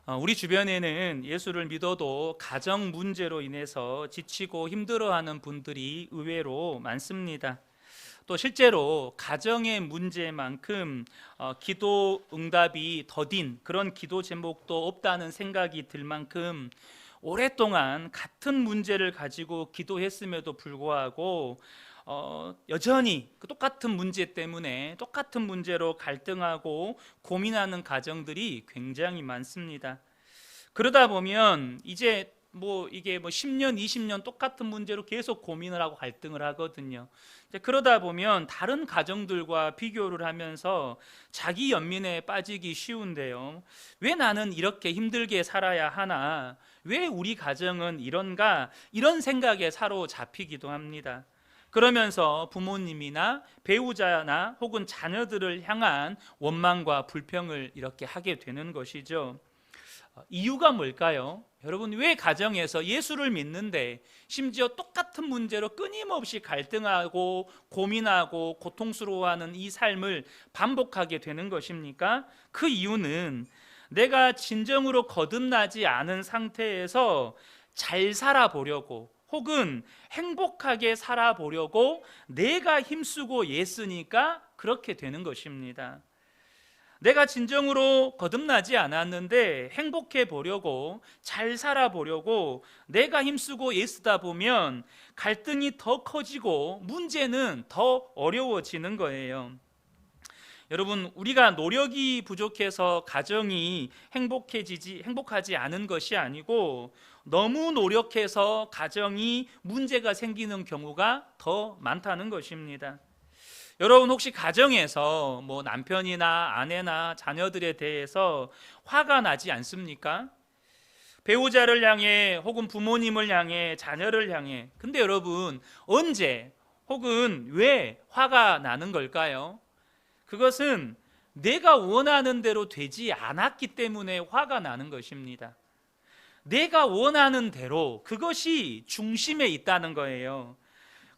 우리 주변에는 예수를 믿어도 가정 문제로 인해서 지치고 힘들어하는 분들이 의외로 많습니다. 또 실제로 가정의 문제만큼 기도 응답이 더딘 그런 기도 제목도 없다는 생각이 들 만큼 오랫동안 같은 문제를 가지고 기도했음에도 불구하고 여전히 그 똑같은 문제 때문에 똑같은 문제로 갈등하고 고민하는 가정들이 굉장히 많습니다. 그러다 보면 이제 이게 10년, 20년 똑같은 문제로 계속 고민을 하고 갈등을 하거든요. 이제 그러다 보면 다른 가정들과 비교를 하면서 자기 연민에 빠지기 쉬운데요. 왜 나는 이렇게 힘들게 살아야 하나? 왜 우리 가정은 이런가? 이런 생각에 사로잡히기도 합니다. 그러면서 부모님이나 배우자나 혹은 자녀들을 향한 원망과 불평을 이렇게 하게 되는 것이죠. 이유가 뭘까요? 여러분, 왜 가정에서 예수를 믿는데 심지어 똑같은 문제로 끊임없이 갈등하고 고민하고 고통스러워하는 이 삶을 반복하게 되는 것입니까? 그 이유는 내가 진정으로 거듭나지 않은 상태에서 잘 살아보려고 혹은 행복하게 살아보려고 내가 힘쓰고 애쓰니까 그렇게 되는 것입니다. 내가 진정으로 거듭나지 않았는데 행복해 보려고 잘 살아보려고 내가 힘쓰고 애쓰다 보면 갈등이 더 커지고 문제는 더 어려워지는 거예요. 여러분, 우리가 노력이 부족해서 가정이 행복하지 않은 것이 아니고 너무 노력해서 가정이 문제가 생기는 경우가 더 많다는 것입니다. 여러분, 혹시 가정에서 남편이나 아내나 자녀들에 대해서 화가 나지 않습니까? 배우자를 향해 혹은 부모님을 향해 자녀를 향해. 근데 여러분, 언제 혹은 왜 화가 나는 걸까요? 그것은 내가 원하는 대로 되지 않았기 때문에 화가 나는 것입니다. 내가 원하는 대로, 그것이 중심에 있다는 거예요.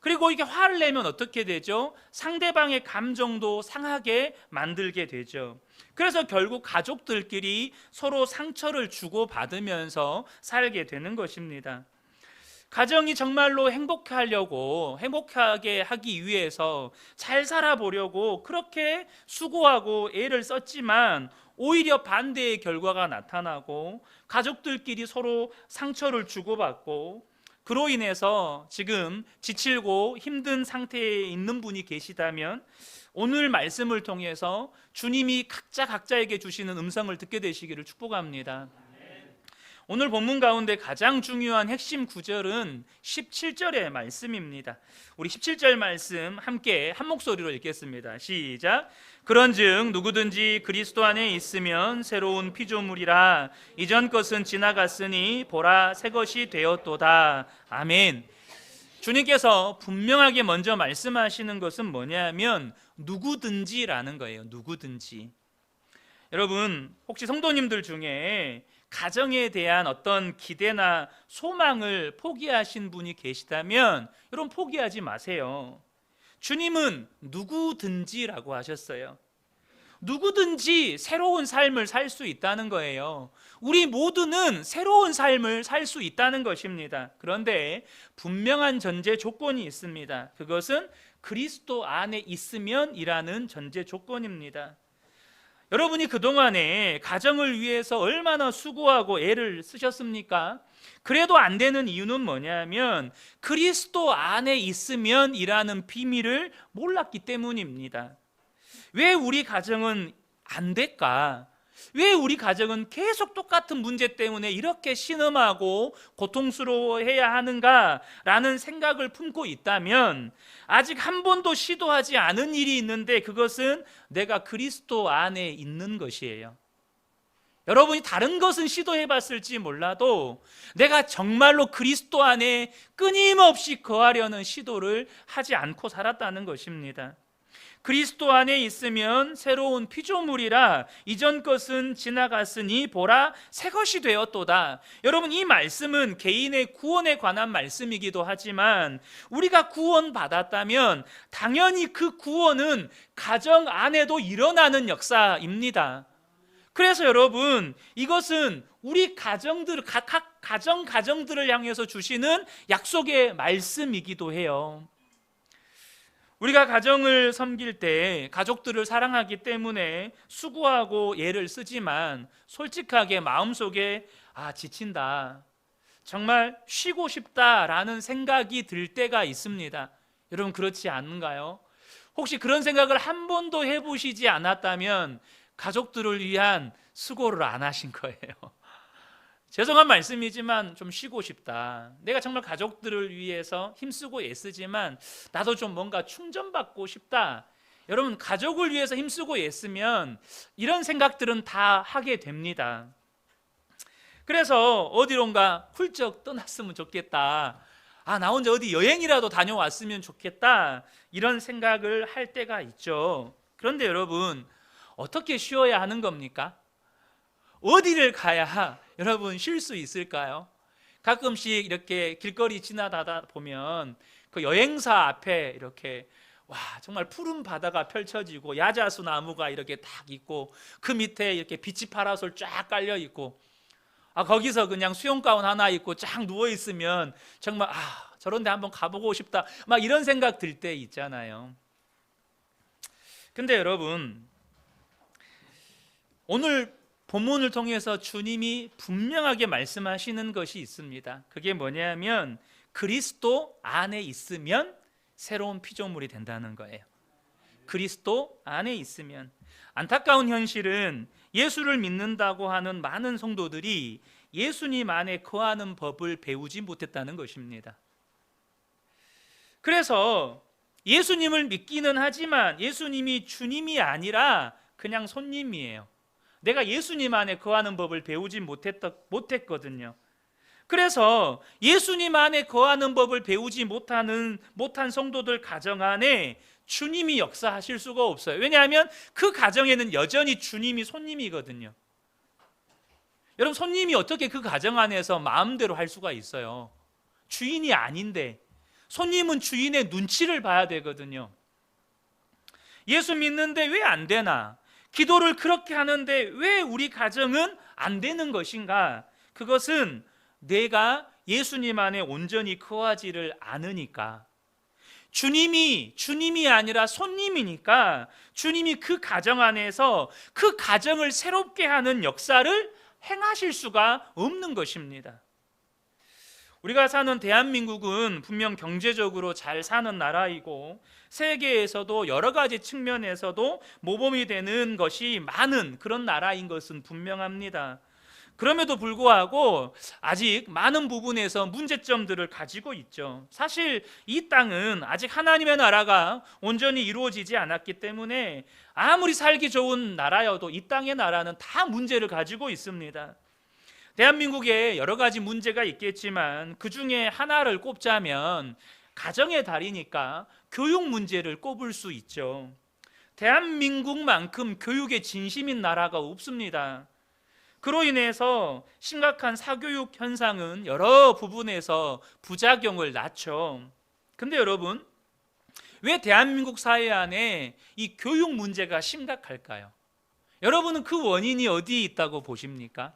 그리고 이게 화를 내면 어떻게 되죠? 상대방의 감정도 상하게 만들게 되죠. 그래서 결국 가족들끼리 서로 상처를 주고받으면서 살게 되는 것입니다. 가정이 정말로 행복하게 하기 위해서 잘 살아보려고 그렇게 수고하고 애를 썼지만 오히려 반대의 결과가 나타나고 가족들끼리 서로 상처를 주고받고 그로 인해서 지금 지치고 힘든 상태에 있는 분이 계시다면 오늘 말씀을 통해서 주님이 각자에게 주시는 음성을 듣게 되시기를 축복합니다. 오늘 본문 가운데 가장 중요한 핵심 구절은 17절의 말씀입니다. 우리 17절 말씀 함께 한 목소리로 읽겠습니다. 시작. 그런즉 누구든지 그리스도 안에 있으면 새로운 피조물이라 이전 것은 지나갔으니 보라 새 것이 되었도다. 아멘. 주님께서 분명하게 먼저 말씀하시는 것은 뭐냐면 누구든지라는 거예요. 누구든지. 여러분, 혹시 성도님들 중에 가정에 대한 어떤 기대나 소망을 포기하신 분이 계시다면 여러분, 포기하지 마세요. 주님은 누구든지라고 하셨어요. 누구든지 새로운 삶을 살 수 있다는 거예요. 우리 모두는 새로운 삶을 살 수 있다는 것입니다. 그런데 분명한 전제 조건이 있습니다. 그것은 그리스도 안에 있으면이라는 전제 조건입니다. 여러분이 그동안에 가정을 위해서 얼마나 수고하고 애를 쓰셨습니까? 그래도 안 되는 이유는 뭐냐면 그리스도 안에 있으면이라는 비밀을 몰랐기 때문입니다. 왜 우리 가정은 안 될까? 왜 우리 가정은 계속 똑같은 문제 때문에 이렇게 신음하고 고통스러워해야 하는가라는 생각을 품고 있다면 아직 한 번도 시도하지 않은 일이 있는데 그것은 내가 그리스도 안에 있는 것이에요. 여러분이 다른 것은 시도해 봤을지 몰라도 내가 정말로 그리스도 안에 끊임없이 거하려는 시도를 하지 않고 살았다는 것입니다. 그리스도 안에 있으면 새로운 피조물이라 이전 것은 지나갔으니 보라 새 것이 되었도다. 여러분, 이 말씀은 개인의 구원에 관한 말씀이기도 하지만 우리가 구원받았다면 당연히 그 구원은 가정 안에도 일어나는 역사입니다. 그래서 여러분, 이것은 우리 각 가정들을 향해서 주시는 약속의 말씀이기도 해요. 우리가 가정을 섬길 때 가족들을 사랑하기 때문에 수고하고 애를 쓰지만 솔직하게 마음속에 지친다, 정말 쉬고 싶다라는 생각이 들 때가 있습니다. 여러분, 그렇지 않은가요? 혹시 그런 생각을 한 번도 해보시지 않았다면 가족들을 위한 수고를 안 하신 거예요. 죄송한 말씀이지만 좀 쉬고 싶다, 내가 정말 가족들을 위해서 힘쓰고 애쓰지만 나도 좀 뭔가 충전받고 싶다. 여러분, 가족을 위해서 힘쓰고 애쓰면 이런 생각들은 다 하게 됩니다. 그래서 어디론가 훌쩍 떠났으면 좋겠다, 나 혼자 어디 여행이라도 다녀왔으면 좋겠다, 이런 생각을 할 때가 있죠. 그런데 여러분, 어떻게 쉬어야 하는 겁니까? 어디를 가야 여러분 쉴 수 있을까요? 가끔씩 이렇게 길거리 지나다가 보면 그 여행사 앞에 이렇게 정말 푸른 바다가 펼쳐지고 야자수 나무가 이렇게 딱 있고 그 밑에 이렇게 비치 파라솔 쫙 깔려 있고 거기서 그냥 수영가운 하나 입고 쫙 누워 있으면 정말 저런 데 한번 가보고 싶다, 막 이런 생각 들 때 있잖아요. 근데 여러분, 오늘 본문을 통해서 주님이 분명하게 말씀하시는 것이 있습니다. 그게 뭐냐면 그리스도 안에 있으면 새로운 피조물이 된다는 거예요. 그리스도 안에 있으면. 안타까운 현실은 예수를 믿는다고 하는 많은 성도들이 예수님 안에 거하는 법을 배우지 못했다는 것입니다. 그래서 예수님을 믿기는 하지만 예수님이 주님이 아니라 그냥 손님이에요. 내가 예수님 안에 거하는 법을 배우지 못했거든요. 그래서 예수님 안에 거하는 법을 배우지 못한 성도들 가정 안에 주님이 역사하실 수가 없어요. 왜냐하면 그 가정에는 여전히 주님이 손님이거든요. 여러분, 손님이 어떻게 그 가정 안에서 마음대로 할 수가 있어요? 주인이 아닌데. 손님은 주인의 눈치를 봐야 되거든요. 예수 믿는데 왜 안 되나? 기도를 그렇게 하는데 왜 우리 가정은 안 되는 것인가? 그것은 내가 예수님 안에 온전히 거하지를 않으니까. 주님이 아니라 손님이니까 주님이 그 가정 안에서 그 가정을 새롭게 하는 역사를 행하실 수가 없는 것입니다. 우리가 사는 대한민국은 분명 경제적으로 잘 사는 나라이고 세계에서도 여러 가지 측면에서도 모범이 되는 것이 많은 그런 나라인 것은 분명합니다. 그럼에도 불구하고 아직 많은 부분에서 문제점들을 가지고 있죠. 사실 이 땅은 아직 하나님의 나라가 온전히 이루어지지 않았기 때문에 아무리 살기 좋은 나라여도 이 땅의 나라는 다 문제를 가지고 있습니다. 대한민국에 여러 가지 문제가 있겠지만 그 중에 하나를 꼽자면 가정의 달이니까 교육 문제를 꼽을 수 있죠. 대한민국만큼 교육에 진심인 나라가 없습니다. 그로 인해서 심각한 사교육 현상은 여러 부분에서 부작용을 낳죠. 근데 여러분, 왜 대한민국 사회 안에 이 교육 문제가 심각할까요? 여러분은 그 원인이 어디에 있다고 보십니까?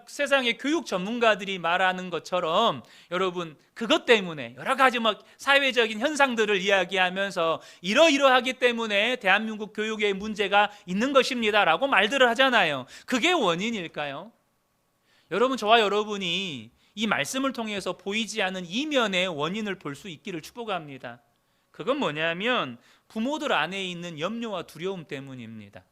세상의 교육 전문가들이 말하는 것처럼 여러분, 그것 때문에 여러 가지 사회적인 현상들을 이야기하면서 이러이러하기 때문에 대한민국 교육에 문제가 있는 것입니다 라고 말들을 하잖아요. 그게 원인일까요? 여러분, 저와 여러분이 이 말씀을 통해서 보이지 않은 이면의 원인을 볼 수 있기를 축복합니다. 그건 뭐냐면 부모들 안에 있는 염려와 두려움 때문입니다.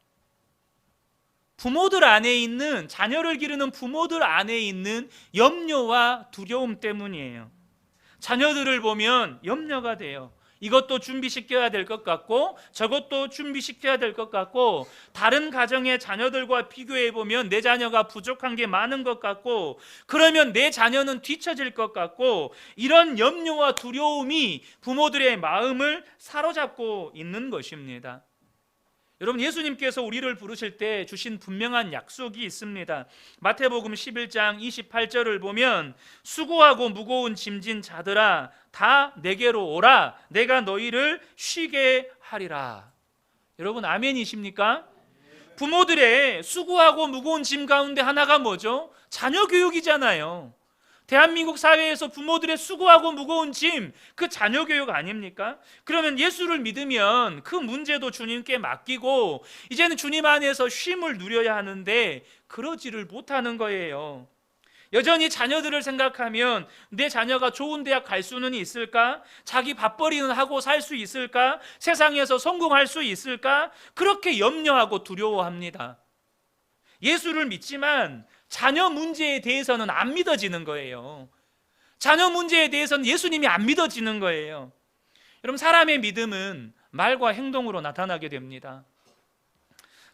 부모들 안에 있는, 자녀를 기르는 부모들 안에 있는 염려와 두려움 때문이에요. 자녀들을 보면 염려가 돼요. 이것도 준비시켜야 될 것 같고 저것도 준비시켜야 될 것 같고 다른 가정의 자녀들과 비교해 보면 내 자녀가 부족한 게 많은 것 같고 그러면 내 자녀는 뒤처질 것 같고, 이런 염려와 두려움이 부모들의 마음을 사로잡고 있는 것입니다. 여러분, 예수님께서 우리를 부르실 때 주신 분명한 약속이 있습니다. 마태복음 11장 28절을 보면 수고하고 무거운 짐진 자들아 다 내게로 오라, 내가 너희를 쉬게 하리라. 여러분, 아멘이십니까? 부모들의 수고하고 무거운 짐 가운데 하나가 뭐죠? 자녀 교육이잖아요. 대한민국 사회에서 부모들의 수고하고 무거운 짐, 그 자녀 교육 아닙니까? 그러면 예수를 믿으면 그 문제도 주님께 맡기고 이제는 주님 안에서 쉼을 누려야 하는데 그러지를 못하는 거예요. 여전히 자녀들을 생각하면 내 자녀가 좋은 대학 갈 수는 있을까? 자기 밥벌이는 하고 살 수 있을까? 세상에서 성공할 수 있을까? 그렇게 염려하고 두려워합니다. 예수를 믿지만 자녀 문제에 대해서는 안 믿어지는 거예요. 자녀 문제에 대해서는 예수님이 안 믿어지는 거예요. 여러분, 사람의 믿음은 말과 행동으로 나타나게 됩니다.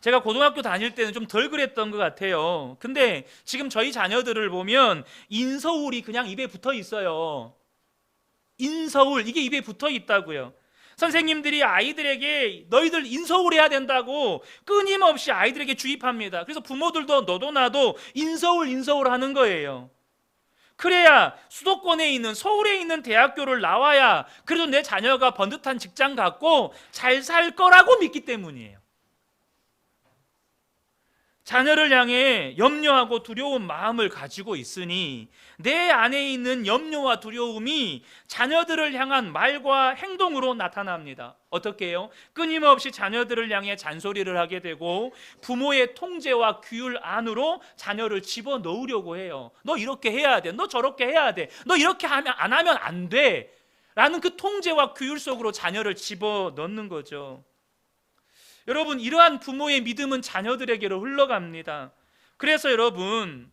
제가 고등학교 다닐 때는 좀 덜 그랬던 것 같아요. 근데 지금 저희 자녀들을 보면 인서울이 그냥 입에 붙어 있어요. 인서울, 이게 입에 붙어 있다고요. 선생님들이 아이들에게 너희들 인서울해야 된다고 끊임없이 아이들에게 주입합니다. 그래서 부모들도 너도 나도 인서울 하는 거예요. 그래야 수도권에 있는, 서울에 있는 대학교를 나와야 그래도 내 자녀가 번듯한 직장 갖고 잘 살 거라고 믿기 때문이에요. 자녀를 향해 염려하고 두려운 마음을 가지고 있으니 내 안에 있는 염려와 두려움이 자녀들을 향한 말과 행동으로 나타납니다. 어떻게 해요? 끊임없이 자녀들을 향해 잔소리를 하게 되고 부모의 통제와 규율 안으로 자녀를 집어넣으려고 해요. 너 이렇게 해야 돼. 너 저렇게 해야 돼. 너 이렇게 하면 안 하면 안 돼. 라는 그 통제와 규율 속으로 자녀를 집어넣는 거죠. 여러분, 이러한 부모의 믿음은 자녀들에게로 흘러갑니다. 그래서 여러분,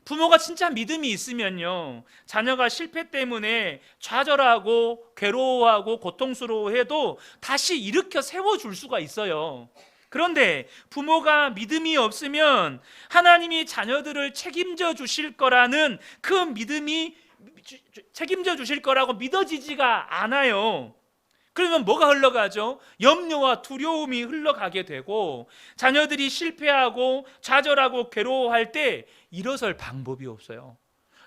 부모가 진짜 믿음이 있으면요, 자녀가 실패 때문에 좌절하고 괴로워하고 고통스러워해도 다시 일으켜 세워줄 수가 있어요. 그런데 부모가 믿음이 없으면 하나님이 자녀들을 책임져 주실 거라는 그 믿음이 책임져 주실 거라고 믿어지지가 않아요. 그러면 뭐가 흘러가죠? 염려와 두려움이 흘러가게 되고 자녀들이 실패하고 좌절하고 괴로워할 때 일어설 방법이 없어요.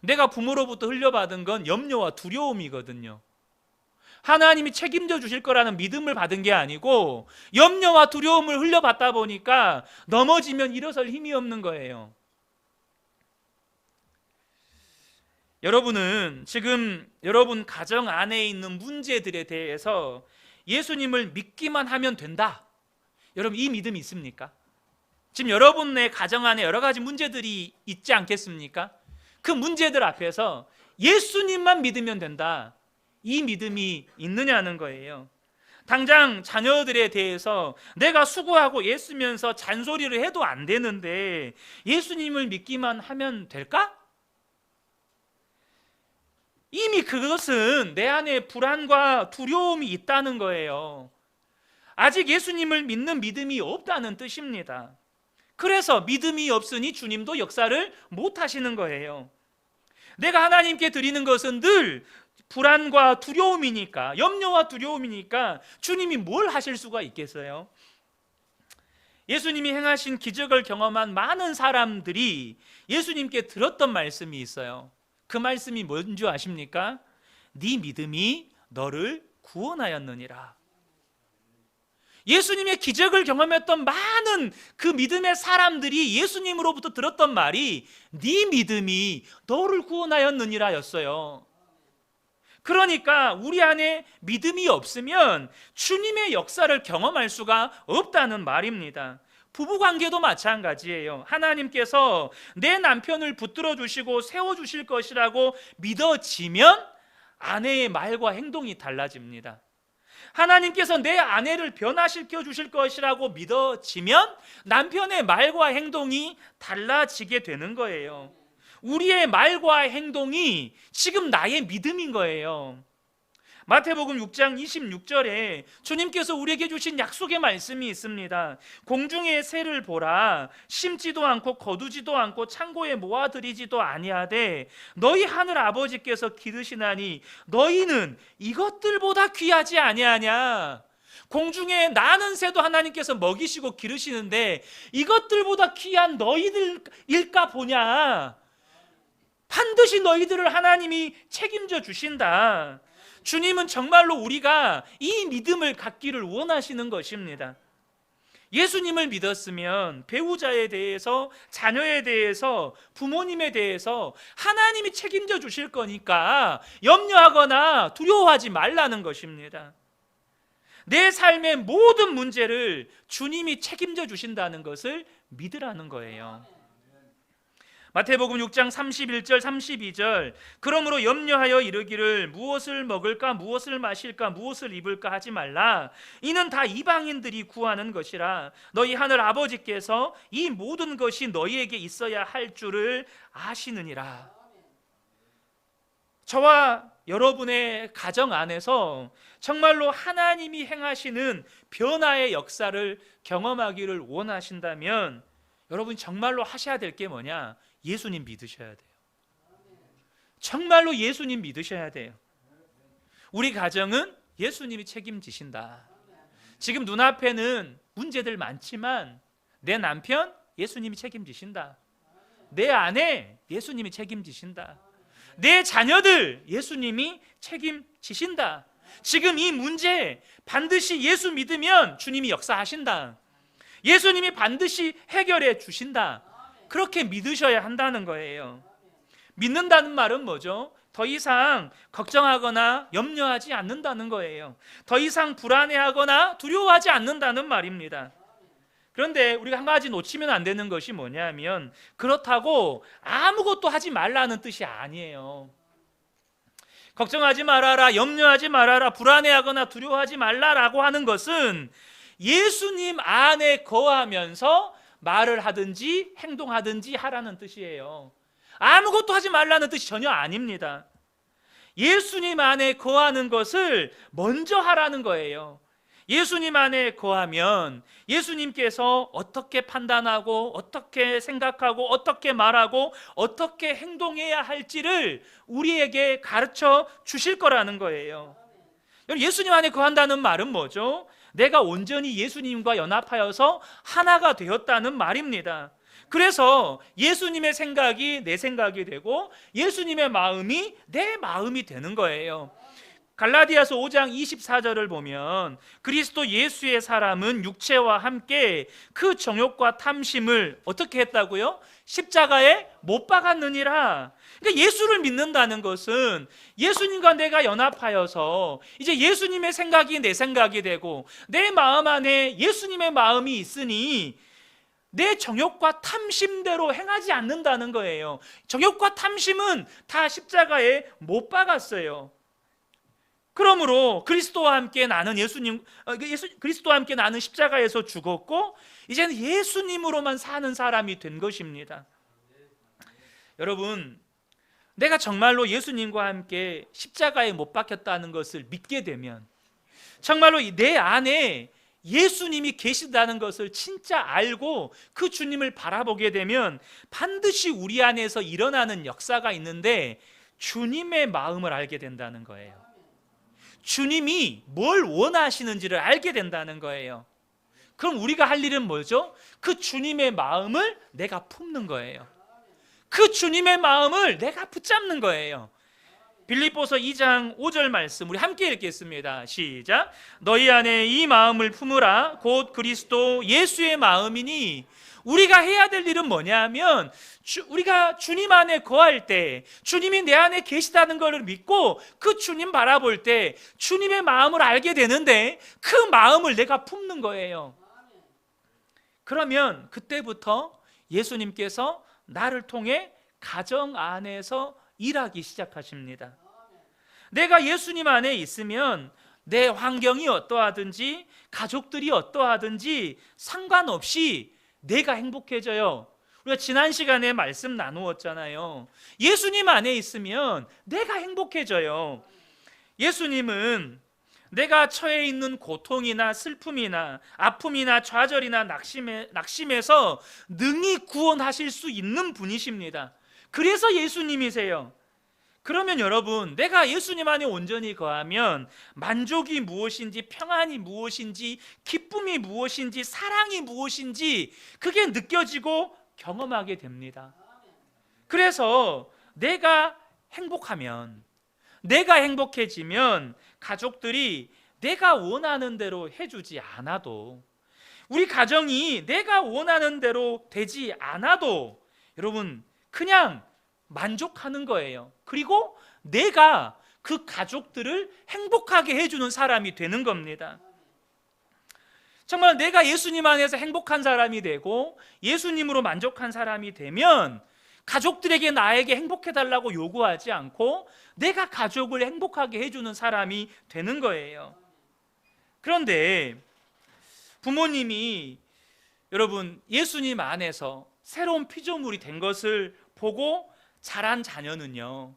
내가 부모로부터 흘려받은 건 염려와 두려움이거든요. 하나님이 책임져 주실 거라는 믿음을 받은 게 아니고 염려와 두려움을 흘려받다 보니까 넘어지면 일어설 힘이 없는 거예요. 여러분은 지금 여러분 가정 안에 있는 문제들에 대해서 예수님을 믿기만 하면 된다, 여러분 이 믿음이 있습니까? 지금 여러분의 가정 안에 여러 가지 문제들이 있지 않겠습니까? 그 문제들 앞에서 예수님만 믿으면 된다, 이 믿음이 있느냐는 거예요. 당장 자녀들에 대해서 내가 수고하고 애쓰면서 잔소리를 해도 안 되는데 예수님을 믿기만 하면 될까? 이미 그것은 내 안에 불안과 두려움이 있다는 거예요. 아직 예수님을 믿는 믿음이 없다는 뜻입니다. 그래서 믿음이 없으니 주님도 역사를 못 하시는 거예요. 내가 하나님께 드리는 것은 늘 불안과 두려움이니까, 염려와 두려움이니까 주님이 뭘 하실 수가 있겠어요? 예수님이 행하신 기적을 경험한 많은 사람들이 예수님께 들었던 말씀이 있어요. 그 말씀이 뭔지 아십니까? 네 믿음이 너를 구원하였느니라. 예수님의 기적을 경험했던 많은 그 믿음의 사람들이 예수님으로부터 들었던 말이 네 믿음이 너를 구원하였느니라 였어요. 그러니까 우리 안에 믿음이 없으면 주님의 역사를 경험할 수가 없다는 말입니다. 부부관계도 마찬가지예요. 하나님께서 내 남편을 붙들어 주시고 세워 주실 것이라고 믿어지면 아내의 말과 행동이 달라집니다. 하나님께서 내 아내를 변화시켜 주실 것이라고 믿어지면 남편의 말과 행동이 달라지게 되는 거예요. 우리의 말과 행동이 지금 나의 믿음인 거예요. 마태복음 6장 26절에 주님께서 우리에게 주신 약속의 말씀이 있습니다. 공중의 새를 보라. 심지도 않고 거두지도 않고 창고에 모아들이지도 아니하되 너희 하늘 아버지께서 기르시나니 너희는 이것들보다 귀하지 아니하냐. 공중에 나는 새도 하나님께서 먹이시고 기르시는데 이것들보다 귀한 너희들일까 보냐. 반드시 너희들을 하나님이 책임져 주신다. 주님은 정말로 우리가 이 믿음을 갖기를 원하시는 것입니다. 예수님을 믿었으면 배우자에 대해서, 자녀에 대해서, 부모님에 대해서 하나님이 책임져 주실 거니까 염려하거나 두려워하지 말라는 것입니다. 내 삶의 모든 문제를 주님이 책임져 주신다는 것을 믿으라는 거예요. 마태복음 6장 31절 32절 그러므로 염려하여 이르기를 무엇을 먹을까 무엇을 마실까 무엇을 입을까 하지 말라. 이는 다 이방인들이 구하는 것이라. 너희 하늘 아버지께서 이 모든 것이 너희에게 있어야 할 줄을 아시느니라. 저와 여러분의 가정 안에서 정말로 하나님이 행하시는 변화의 역사를 경험하기를 원하신다면 여러분 정말로 하셔야 될 게 뭐냐? 예수님 믿으셔야 돼요. 정말로 예수님 믿으셔야 돼요. 우리 가정은 예수님이 책임지신다. 지금 눈앞에는 문제들 많지만 내 남편 예수님이 책임지신다. 내 아내 예수님이 책임지신다. 내 자녀들 예수님이 책임지신다. 지금 이 문제 반드시 예수 믿으면 주님이 역사하신다. 예수님이 반드시 해결해 주신다. 그렇게 믿으셔야 한다는 거예요. 믿는다는 말은 뭐죠? 더 이상 걱정하거나 염려하지 않는다는 거예요. 더 이상 불안해하거나 두려워하지 않는다는 말입니다. 그런데 우리가 한 가지 놓치면 안 되는 것이 뭐냐면 그렇다고 아무것도 하지 말라는 뜻이 아니에요. 걱정하지 말아라, 염려하지 말아라, 불안해하거나 두려워하지 말라라고 하는 것은 예수님 안에 거하면서 말을 하든지 행동하든지 하라는 뜻이에요. 아무것도 하지 말라는 뜻이 전혀 아닙니다. 예수님 안에 거하는 것을 먼저 하라는 거예요. 예수님 안에 거하면 예수님께서 어떻게 판단하고 어떻게 생각하고 어떻게 말하고 어떻게 행동해야 할지를 우리에게 가르쳐 주실 거라는 거예요. 예수님 안에 거한다는 말은 뭐죠? 내가 온전히 예수님과 연합하여서 하나가 되었다는 말입니다. 그래서 예수님의 생각이 내 생각이 되고 예수님의 마음이 내 마음이 되는 거예요. 갈라디아서 5장 24절을 보면 그리스도 예수의 사람은 육체와 함께 그 정욕과 탐심을 어떻게 했다고요? 십자가에 못 박았느니라. 그러니까 예수를 믿는다는 것은 예수님과 내가 연합하여서 이제 예수님의 생각이 내 생각이 되고 내 마음 안에 예수님의 마음이 있으니 내 정욕과 탐심대로 행하지 않는다는 거예요. 정욕과 탐심은 다 십자가에 못 박았어요. 그러므로 그리스도와 함께 나는 그리스도와 함께 나는 십자가에서 죽었고 이제는 예수님으로만 사는 사람이 된 것입니다. 여러분, 내가 정말로 예수님과 함께 십자가에 못 박혔다는 것을 믿게 되면 정말로 내 안에 예수님이 계시다는 것을 진짜 알고 그 주님을 바라보게 되면 반드시 우리 안에서 일어나는 역사가 있는데 주님의 마음을 알게 된다는 거예요. 주님이 뭘 원하시는지를 알게 된다는 거예요. 그럼 우리가 할 일은 뭐죠? 그 주님의 마음을 내가 품는 거예요. 그 주님의 마음을 내가 붙잡는 거예요. 빌립보서 2장 5절 말씀 우리 함께 읽겠습니다. 시작. 너희 안에 이 마음을 품으라. 곧 그리스도 예수의 마음이니. 우리가 해야 될 일은 뭐냐면 우리가 주님 안에 거할 때 주님이 내 안에 계시다는 것을 믿고 그 주님 바라볼 때 주님의 마음을 알게 되는데 그 마음을 내가 품는 거예요. 그러면 그때부터 예수님께서 나를 통해 가정 안에서 일하기 시작하십니다. 내가 예수님 안에 있으면 내 환경이 어떠하든지 가족들이 어떠하든지 상관없이 내가 행복해져요. 우리가 지난 시간에 말씀 나누었잖아요. 예수님 안에 있으면 내가 행복해져요. 예수님은 내가 처해 있는 고통이나 슬픔이나 아픔이나 좌절이나 낙심에서 능히 구원하실 수 있는 분이십니다. 그래서 예수님이세요. 그러면 여러분, 내가 예수님 안에 온전히 거하면 만족이 무엇인지, 평안이 무엇인지, 기쁨이 무엇인지, 사랑이 무엇인지 그게 느껴지고 경험하게 됩니다. 그래서 내가 행복하면, 내가 행복해지면 가족들이 내가 원하는 대로 해주지 않아도 우리 가정이 내가 원하는 대로 되지 않아도 여러분 그냥 만족하는 거예요. 그리고 내가 그 가족들을 행복하게 해주는 사람이 되는 겁니다. 정말 내가 예수님 안에서 행복한 사람이 되고 예수님으로 만족한 사람이 되면 가족들에게 나에게 행복해달라고 요구하지 않고 내가 가족을 행복하게 해주는 사람이 되는 거예요. 그런데 부모님이 여러분 예수님 안에서 새로운 피조물이 된 것을 보고 자란 자녀는요,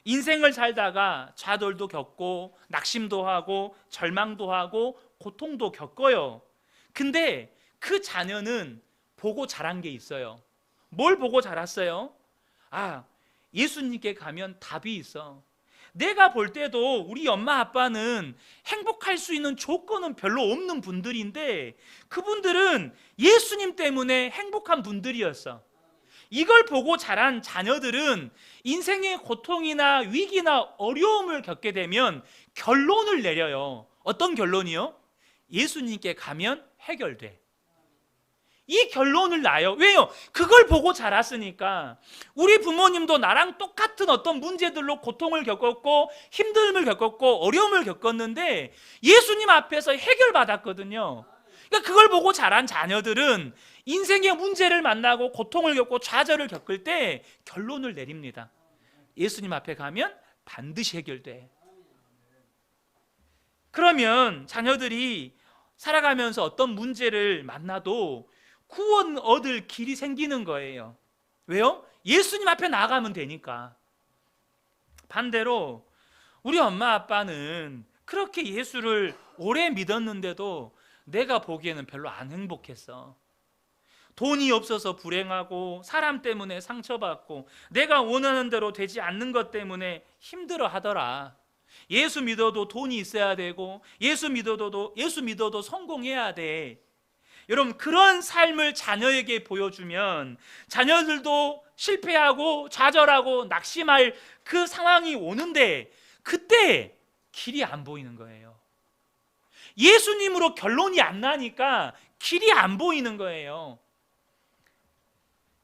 인생을 살다가 좌절도 겪고 낙심도 하고 절망도 하고 고통도 겪어요. 근데 그 자녀는 보고 자란 게 있어요. 뭘 보고 자랐어요? 아, 예수님께 가면 답이 있어. 내가 볼 때도 우리 엄마 아빠는 행복할 수 있는 조건은 별로 없는 분들인데 그분들은 예수님 때문에 행복한 분들이었어. 이걸 보고 자란 자녀들은 인생의 고통이나 위기나 어려움을 겪게 되면 결론을 내려요. 어떤 결론이요? 예수님께 가면 해결돼. 이 결론을 놔요. 왜요? 그걸 보고 자랐으니까. 우리 부모님도 나랑 똑같은 어떤 문제들로 고통을 겪었고 힘듦을 겪었고 어려움을 겪었는데 예수님 앞에서 해결받았거든요. 그러니까 그걸 보고 자란 자녀들은 인생의 문제를 만나고 고통을 겪고 좌절을 겪을 때 결론을 내립니다. 예수님 앞에 가면 반드시 해결돼. 그러면 자녀들이 살아가면서 어떤 문제를 만나도 구원 얻을 길이 생기는 거예요. 왜요? 예수님 앞에 나가면 되니까. 반대로 우리 엄마 아빠는 그렇게 예수를 오래 믿었는데도 내가 보기에는 별로 안 행복했어. 돈이 없어서 불행하고 사람 때문에 상처받고 내가 원하는 대로 되지 않는 것 때문에 힘들어 하더라. 예수 믿어도 돈이 있어야 되고 예수 믿어도 성공해야 돼. 여러분 그런 삶을 자녀에게 보여주면 자녀들도 실패하고 좌절하고 낙심할 그 상황이 오는데 그때 길이 안 보이는 거예요. 예수님으로 결론이 안 나니까 길이 안 보이는 거예요.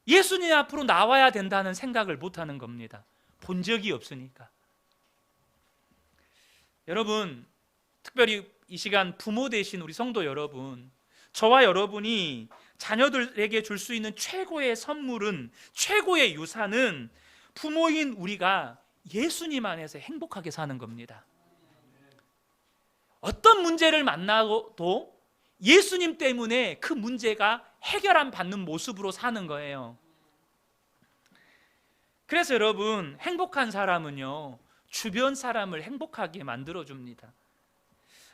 예수님 앞으로 나와야 된다는 생각을 못 하는 겁니다. 본 적이 없으니까. 여러분, 특별히 이 시간 부모 되신 우리 성도 여러분, 저와 여러분이 자녀들에게 줄 수 있는 최고의 선물은, 최고의 유산은 부모인 우리가 예수님 안에서 행복하게 사는 겁니다. 어떤 문제를 만나도 예수님 때문에 그 문제가 해결안 받는 모습으로 사는 거예요. 그래서 여러분, 행복한 사람은요, 주변 사람을 행복하게 만들어줍니다.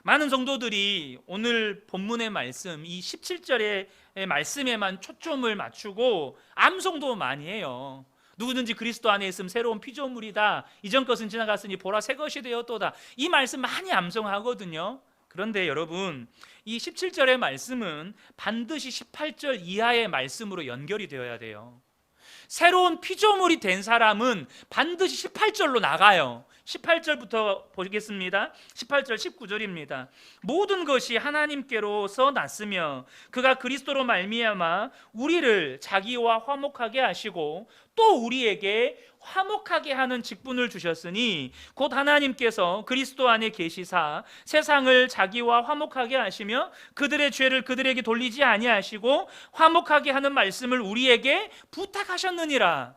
많은 성도들이 오늘 본문의 말씀, 이 17절의 말씀에만 초점을 맞추고 암송도 많이 해요. 누구든지 그리스도 안에 있으면 새로운 피조물이다. 이전 것은 지나갔으니 보라 새 것이 되었도다. 이 말씀 많이 암송하거든요. 그런데 여러분, 이 17절의 말씀은 반드시 18절 이하의 말씀으로 연결이 되어야 돼요. 새로운 피조물이 된 사람은 반드시 18절로 나가요. 18절부터 보겠습니다. 18절 19절입니다. 모든 것이 하나님께로서 났으며 그가 그리스도로 말미암아 우리를 자기와 화목하게 하시고 또 우리에게 화목하게 하는 직분을 주셨으니 곧 하나님께서 그리스도 안에 계시사 세상을 자기와 화목하게 하시며 그들의 죄를 그들에게 돌리지 아니하시고 화목하게 하는 말씀을 우리에게 부탁하셨느니라.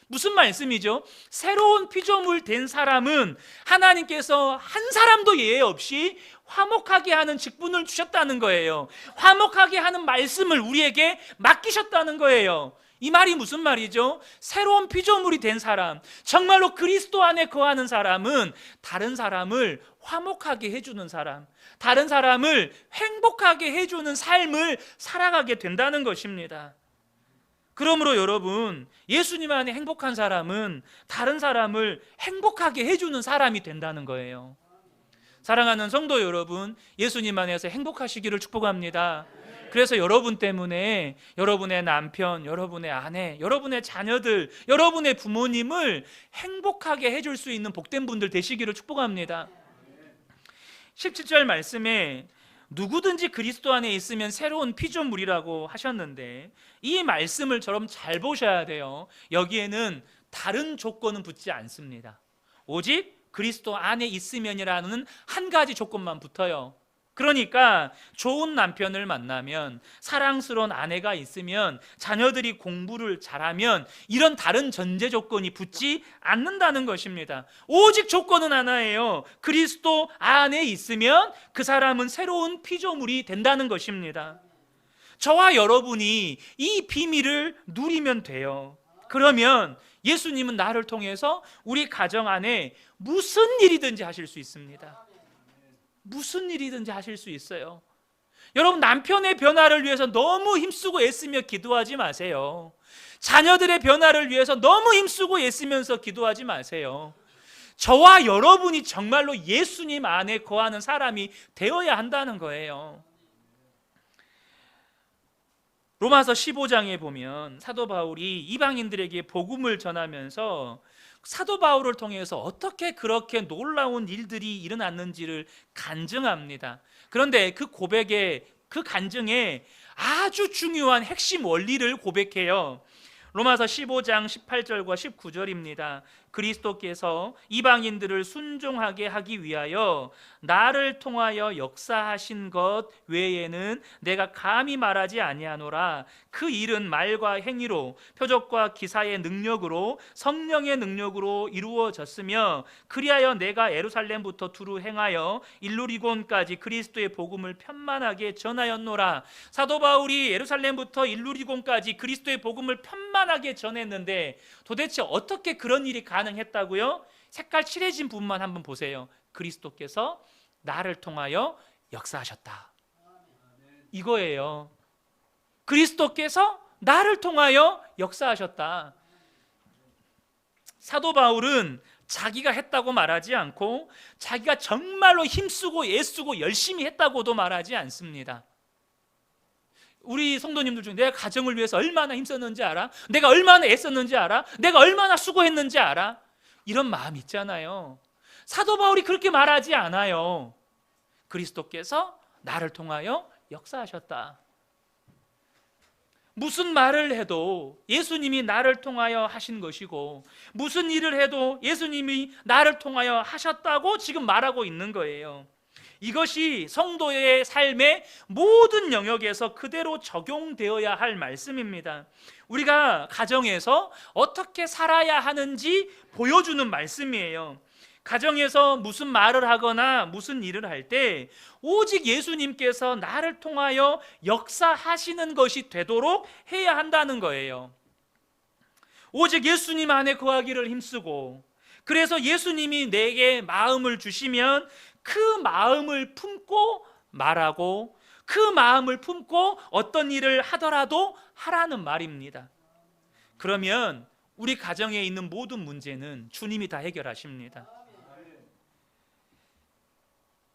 무슨 말씀이죠? 새로운 피조물 된 사람은 하나님께서 한 사람도 예외 없이 화목하게 하는 직분을 주셨다는 거예요. 화목하게 하는 말씀을 우리에게 맡기셨다는 거예요. 이 말이 무슨 말이죠? 새로운 피조물이 된 사람, 정말로 그리스도 안에 거하는 사람은 다른 사람을 화목하게 해주는 사람, 다른 사람을 행복하게 해주는 삶을 살아가게 된다는 것입니다. 그러므로 여러분, 예수님 안에 행복한 사람은 다른 사람을 행복하게 해주는 사람이 된다는 거예요. 사랑하는 성도 여러분, 예수님 안에서 행복하시기를 축복합니다. 그래서 여러분 때문에 여러분의 남편, 여러분의 아내, 여러분의 자녀들, 여러분의 부모님을 행복하게 해줄 수 있는 복된 분들 되시기를 축복합니다. 17절 말씀에 누구든지 그리스도 안에 있으면 새로운 피조물이라고 하셨는데, 이 말씀을 저럼 잘 보셔야 돼요. 여기에는 다른 조건은 붙지 않습니다. 오직 그리스도 안에 있으면이라는 한 가지 조건만 붙어요. 그러니까 좋은 남편을 만나면, 사랑스러운 아내가 있으면, 자녀들이 공부를 잘하면, 이런 다른 전제 조건이 붙지 않는다는 것입니다. 오직 조건은 하나예요. 그리스도 안에 있으면 그 사람은 새로운 피조물이 된다는 것입니다. 저와 여러분이 이 비밀을 누리면 돼요. 그러면 예수님은 나를 통해서 우리 가정 안에 무슨 일이든지 하실 수 있습니다. 무슨 일이든지 하실 수 있어요. 여러분, 남편의 변화를 위해서 너무 힘쓰고 애쓰며 기도하지 마세요. 자녀들의 변화를 위해서 너무 힘쓰고 애쓰면서 기도하지 마세요. 저와 여러분이 정말로 예수님 안에 거하는 사람이 되어야 한다는 거예요. 로마서 15장에 보면 사도 바울이 이방인들에게 복음을 전하면서 사도 바울을 통해서 어떻게 그렇게 놀라운 일들이 일어났는지를 간증합니다. 그런데 그 고백에, 그 간증에 아주 중요한 핵심 원리를 고백해요. 로마서 15장 18절과 19절입니다. 그리스도께서 이방인들을 순종하게 하기 위하여 나를 통하여 역사하신 것 외에는 내가 감히 말하지 아니하노라. 그 일은 말과 행위로, 표적과 기사의 능력으로, 성령의 능력으로 이루어졌으며, 그리하여 내가 예루살렘부터 두루 행하여 일루리곤까지 그리스도의 복음을 편만하게 전하였노라. 사도 바울이 예루살렘부터 일루리곤까지 그리스도의 복음을 편만하게 전했는데, 도대체 어떻게 그런 일이 가능했다고요? 색깔 칠해진 부분만 한번 보세요. 그리스도께서 나를 통하여 역사하셨다, 이거예요. 그리스도께서 나를 통하여 역사하셨다. 사도 바울은 자기가 했다고 말하지 않고, 자기가 정말로 힘쓰고 애쓰고 열심히 했다고도 말하지 않습니다. 우리 성도님들 중에 내가 가정을 위해서 얼마나 힘썼는지 알아? 내가 얼마나 애썼는지 알아? 내가 얼마나 수고했는지 알아? 이런 마음 있잖아요. 사도 바울이 그렇게 말하지 않아요. 그리스도께서 나를 통하여 역사하셨다. 무슨 말을 해도 예수님이 나를 통하여 하신 것이고, 무슨 일을 해도 예수님이 나를 통하여 하셨다고 지금 말하고 있는 거예요. 이것이 성도의 삶의 모든 영역에서 그대로 적용되어야 할 말씀입니다. 우리가 가정에서 어떻게 살아야 하는지 보여주는 말씀이에요. 가정에서 무슨 말을 하거나 무슨 일을 할 때 오직 예수님께서 나를 통하여 역사하시는 것이 되도록 해야 한다는 거예요. 오직 예수님 안에 거하기를 힘쓰고, 그래서 예수님이 내게 마음을 주시면 그 마음을 품고 말하고, 그 마음을 품고 어떤 일을 하더라도 하라는 말입니다. 그러면 우리 가정에 있는 모든 문제는 주님이 다 해결하십니다.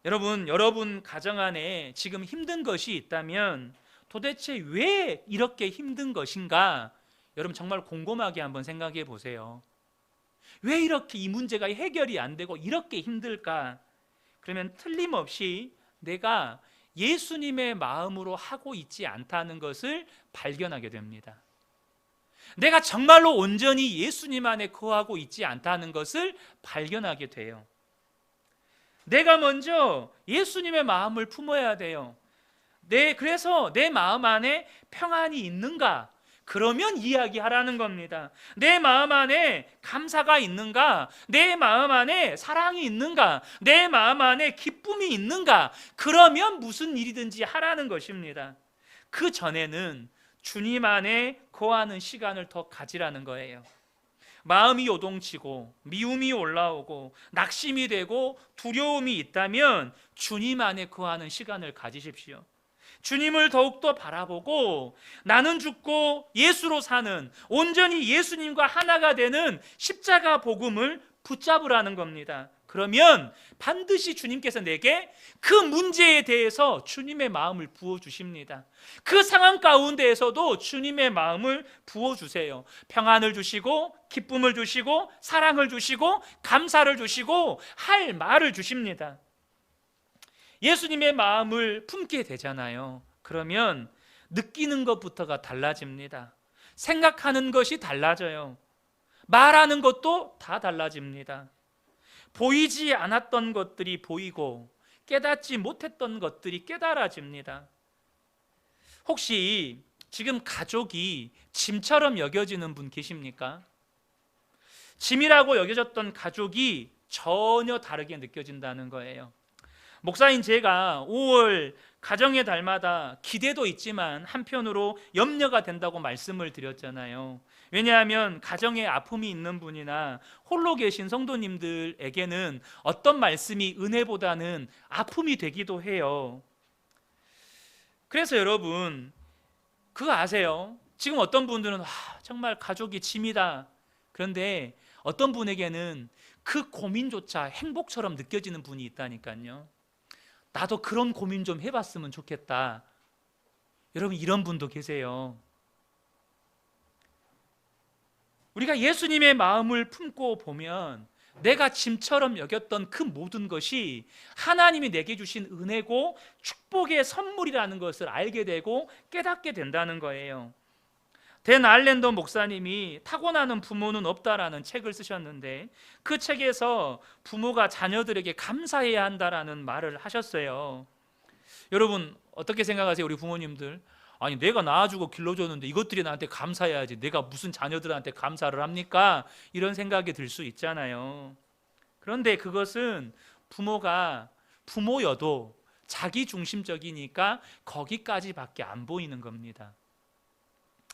여러분 가정 안에 지금 힘든 것이 있다면 도대체 왜 이렇게 힘든 것인가? 여러분 정말 곰곰하게 한번 생각해 보세요. 왜 이렇게 이 문제가 해결이 안 되고 이렇게 힘들까? 그러면 틀림없이 내가 예수님의 마음으로 하고 있지 않다는 것을 발견하게 됩니다. 내가 정말로 온전히 예수님 안에 거하고 있지 않다는 것을 발견하게 돼요. 내가 먼저 예수님의 마음을 품어야 돼요. 그래서 내 마음 안에 평안이 있는가? 그러면 이야기하라는 겁니다. 내 마음 안에 감사가 있는가? 내 마음 안에 사랑이 있는가? 내 마음 안에 기쁨이 있는가? 그러면 무슨 일이든지 하라는 것입니다. 그 전에는 주님 안에 거하는 시간을 더 가지라는 거예요. 마음이 요동치고 미움이 올라오고 낙심이 되고 두려움이 있다면 주님 안에 거하는 시간을 가지십시오. 주님을 더욱더 바라보고 나는 죽고 예수로 사는, 온전히 예수님과 하나가 되는 십자가 복음을 붙잡으라는 겁니다. 그러면 반드시 주님께서 내게 그 문제에 대해서 주님의 마음을 부어주십니다. 그 상황 가운데에서도 주님의 마음을 부어주세요. 평안을 주시고 기쁨을 주시고 사랑을 주시고 감사를 주시고 할 말을 주십니다. 예수님의 마음을 품게 되잖아요. 그러면 느끼는 것부터가 달라집니다. 생각하는 것이 달라져요. 말하는 것도 다 달라집니다. 보이지 않았던 것들이 보이고 깨닫지 못했던 것들이 깨달아집니다. 혹시 지금 가족이 짐처럼 여겨지는 분 계십니까? 짐이라고 여겨졌던 가족이 전혀 다르게 느껴진다는 거예요. 목사인 제가 5월 가정의 달마다 기대도 있지만 한편으로 염려가 된다고 말씀을 드렸잖아요. 왜냐하면 가정에 아픔이 있는 분이나 홀로 계신 성도님들에게는 어떤 말씀이 은혜보다는 아픔이 되기도 해요. 그래서 여러분, 그거 아세요? 지금 어떤 분들은 정말 가족이 짐이다. 그런데 어떤 분에게는 그 고민조차 행복처럼 느껴지는 분이 있다니까요. 나도 그런 고민 좀 해봤으면 좋겠다. 여러분, 이런 분도 계세요. 우리가 예수님의 마음을 품고 보면 내가 짐처럼 여겼던 그 모든 것이 하나님이 내게 주신 은혜고 축복의 선물이라는 것을 알게 되고 깨닫게 된다는 거예요. 댄 알렌더 목사님이 타고나는 부모는 없다라는 책을 쓰셨는데 그 책에서 부모가 자녀들에게 감사해야 한다라는 말을 하셨어요. 여러분 어떻게 생각하세요? 우리 부모님들, 아니 내가 낳아주고 길러줬는데 이것들이 나한테 감사해야지 내가 무슨 자녀들한테 감사를 합니까? 이런 생각이 들 수 있잖아요. 그런데 그것은 부모가 부모여도 자기 중심적이니까 거기까지밖에 안 보이는 겁니다.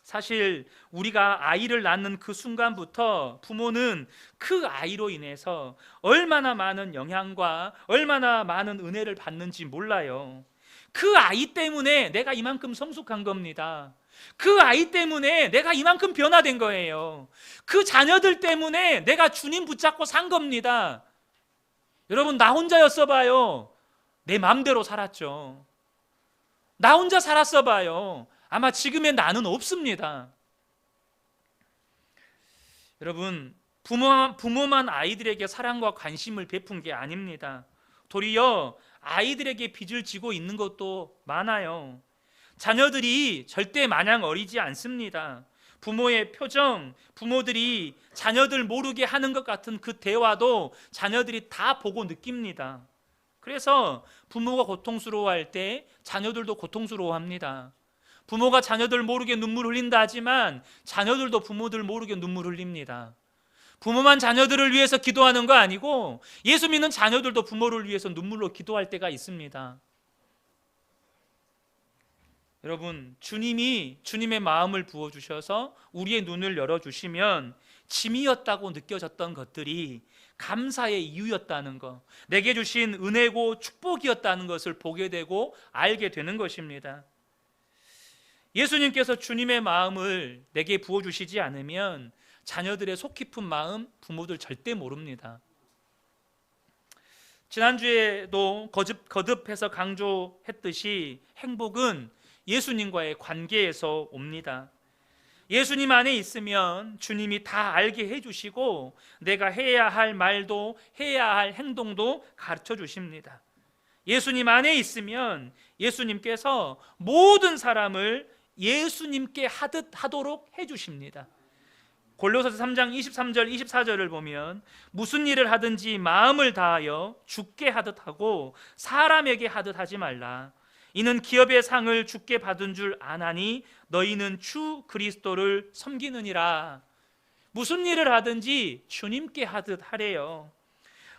사실 우리가 아이를 낳는 그 순간부터 부모는 그 아이로 인해서 얼마나 많은 영향과 얼마나 많은 은혜를 받는지 몰라요. 그 아이 때문에 내가 이만큼 성숙한 겁니다. 그 아이 때문에 내가 이만큼 변화된 거예요. 그 자녀들 때문에 내가 주님 붙잡고 산 겁니다. 여러분, 나 혼자였어 봐요. 내 마음대로 살았죠. 나 혼자 살았어 봐요. 아마 지금의 나는 없습니다. 여러분, 부모만 아이들에게 사랑과 관심을 베푼 게 아닙니다. 도리어 아이들에게 빚을 지고 있는 것도 많아요. 자녀들이 절대 마냥 어리지 않습니다. 부모의 표정, 부모들이 자녀들 모르게 하는 것 같은 그 대화도 자녀들이 다 보고 느낍니다. 그래서 부모가 고통스러워할 때 자녀들도 고통스러워합니다. 부모가 자녀들 모르게 눈물 흘린다 하지만 자녀들도 부모들 모르게 눈물 흘립니다. 부모만 자녀들을 위해서 기도하는 거 아니고 예수 믿는 자녀들도 부모를 위해서 눈물로 기도할 때가 있습니다. 여러분, 주님이 주님의 마음을 부어주셔서 우리의 눈을 열어주시면 짐이었다고 느껴졌던 것들이 감사의 이유였다는 것, 내게 주신 은혜고 축복이었다는 것을 보게 되고 알게 되는 것입니다. 예수님께서 주님의 마음을 내게 부어주시지 않으면 자녀들의 속 깊은 마음 부모들 절대 모릅니다. 지난주에도 거듭해서 강조했듯이 행복은 예수님과의 관계에서 옵니다. 예수님 안에 있으면 주님이 다 알게 해주시고 내가 해야 할 말도 해야 할 행동도 가르쳐 주십니다. 예수님 안에 있으면 예수님께서 모든 사람을 예수님께 하도록 해주십니다. 골로새서 3장 23절 24절을 보면 무슨 일을 하든지 마음을 다하여 주께 하듯 하고 사람에게 하듯 하지 말라. 이는 기업의 상을 주께 받은 줄 아나니 너희는 주 그리스도를 섬기느니라. 무슨 일을 하든지 주님께 하듯 하래요.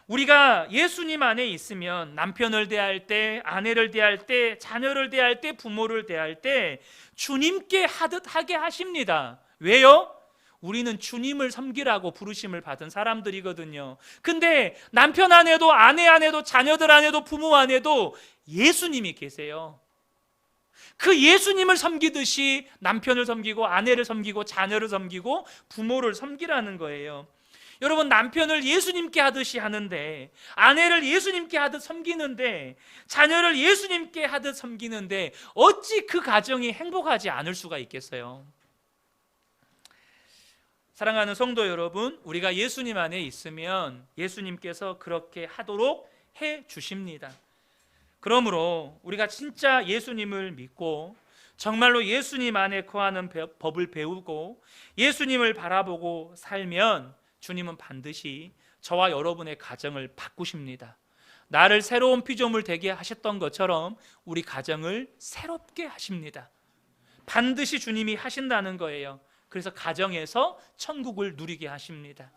우리가 예수님 안에 있으면 남편을 대할 때, 아내를 대할 때, 자녀를 대할 때, 부모를 대할 때 주님께 하듯 하게 하십니다. 왜요? 우리는 주님을 섬기라고 부르심을 받은 사람들이거든요. 근데 남편 안에도 아내 안에도 자녀들 안에도 부모 안에도 예수님이 계세요. 그 예수님을 섬기듯이 남편을 섬기고 아내를 섬기고 자녀를 섬기고 부모를 섬기라는 거예요. 여러분, 남편을 예수님께 하듯이 하는데, 아내를 예수님께 하듯 섬기는데, 자녀를 예수님께 하듯 섬기는데 어찌 그 가정이 행복하지 않을 수가 있겠어요? 사랑하는 성도 여러분, 우리가 예수님 안에 있으면 예수님께서 그렇게 하도록 해 주십니다. 그러므로 우리가 진짜 예수님을 믿고 정말로 예수님 안에 거하는 법을 배우고 예수님을 바라보고 살면 주님은 반드시 저와 여러분의 가정을 바꾸십니다. 나를 새로운 피조물 되게 하셨던 것처럼 우리 가정을 새롭게 하십니다. 반드시 주님이 하신다는 거예요. 그래서 가정에서 천국을 누리게 하십니다.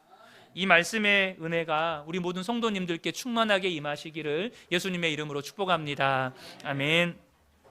이 말씀의 은혜가 우리 모든 성도님들께 충만하게 임하시기를 예수님의 이름으로 축복합니다. 아멘.